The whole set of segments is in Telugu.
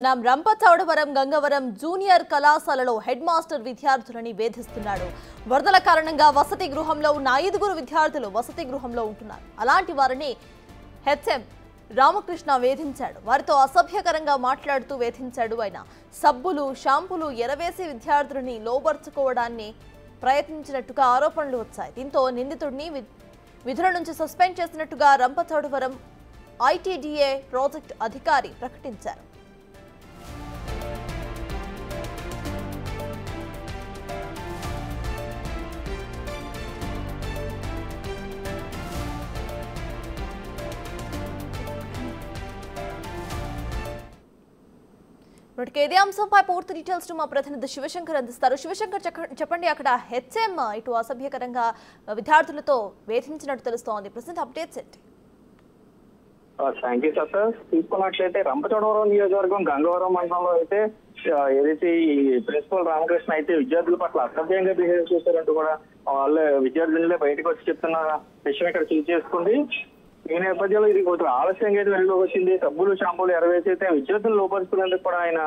రంపచోడవరం గంగవరం జూనియర్ కళాశాలలో హెడ్ మాస్టర్ విద్యార్థులని వేధిస్తున్నాడు. వరదల కారణంగా వసతి గృహంలో ఉన్న 5 విద్యార్థులు వసతి గృహంలో ఉంటున్నారు. అలాంటి వారిని హెచ్ఎం రామకృష్ణ వేధించాడు. వారితో అసభ్యకరంగా మాట్లాడుతూ వేధించాడు. ఆయన సబ్బులు షాంపులు ఎరవేసి విద్యార్థులని లోబర్చుకోవడాన్ని ప్రయత్నించినట్టుగా ఆరోపణలు వచ్చాయి. దీంతో నిందితుడిని విధుల నుంచి సస్పెండ్ చేసినట్టుగా రంపచోడవరం ఐటీడీఏ ప్రాజెక్ట్ అధికారి ప్రకటించారు. ఇదే అంశంపై పూర్తి డీటెయిల్స్ మా ప్రతినిధి శివశంకర్ అందిస్తారు. శివశంకర్, చెప్పండి, అక్కడ హెచ్ఎం ఇటు అసభ్యకరంగా విద్యార్థులతో వేధించినట్టు తెలుస్తోంది. ప్రెసెంట్ అప్డేట్స్ ఏంటి? Thank you sir. తీసుకున్నట్లయితే రంపచోడవరం నియోజకవర్గం గంగవరం మండలంలో అయితే ఏదైతే ఈ ప్రిన్సిపల్ రామకృష్ణ అయితే విద్యార్థుల పట్ల అసభ్యంగా బిహేవ్ చేశారంటూ కూడా వాళ్ళ విద్యార్థులే బయటకు వచ్చి చెప్తున్న విషయం ఇక్కడ చూస్ చేసుకుంది. ఈ నేపథ్యంలో ఇది కొంచెం ఆలస్యంగా అయితే వెలుగులోకి వచ్చింది. సబ్బులు షాంపులు ఎరవేసి అయితే విద్యార్థులు లోపరుచుకునేందుకు కూడా ఆయన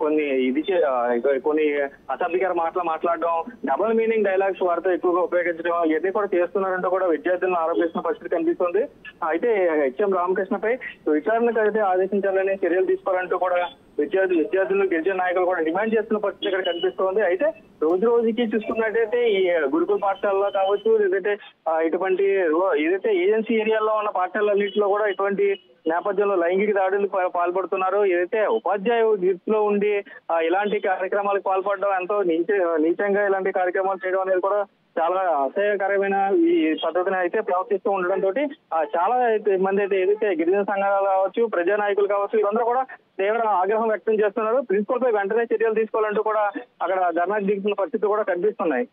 కొన్ని అసభ్యకర మాటలు మాట్లాడడం, డబుల్ మీనింగ్ డైలాగ్స్ వారితో ఎక్కువగా ఉపయోగించడం ఇవన్నీ కూడా చేస్తున్నారంటూ కూడా విద్యార్థులను ఆరోపిస్తున్న పరిస్థితి కనిపిస్తుంది. అయితే హెచ్ఎం రామకృష్ణపై విచారణకు అయితే ఆదేశించాలని చర్యలు తీసుకోవాలంటూ కూడా విద్యార్థులు గిరిజన నాయకులు కూడా డిమాండ్ చేస్తున్న పరిస్థితి ఇక్కడ కనిపిస్తోంది. అయితే రోజు రోజుకి చూసుకున్నట్టయితే ఈ గురుకుల పాఠశాలలో కావచ్చు, లేదంటే ఇటువంటి ఏదైతే ఏజెన్సీ ఏరియాలో ఉన్న పాఠశాలన్నింటిలో కూడా ఇటువంటి నేపథ్యంలో లైంగిక దాడులు పాల్పడుతున్నారు. ఏదైతే ఉపాధ్యాయ వృత్తిలో ఉండి ఇలాంటి కార్యక్రమాలకు పాల్పడడం, ఎంతో నీచంగా ఇలాంటి కార్యక్రమాలు చేయడం అనేది కూడా చాలా అసహ్యకరమైన ఈ పద్ధతిని అయితే ప్రవర్తిస్తూ ఉండడంతో చాలా మంది అయితే ఏదైతే గిరిజన సంఘాలు కావచ్చు, ప్రజా నాయకులు కావచ్చు, వీరందరూ కూడా తీవ్ర ఆగ్రహం వ్యక్తం చేస్తున్నారు. ప్రిన్సిపల్ పై వెంటనే చర్యలు తీసుకోవాలంటూ కూడా అక్కడ ధర్నాకు దిగుతున్న పరిస్థితి కూడా కనిపిస్తున్నాయి.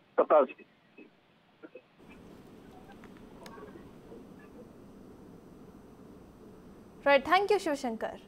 Right, thank you Shivshankar.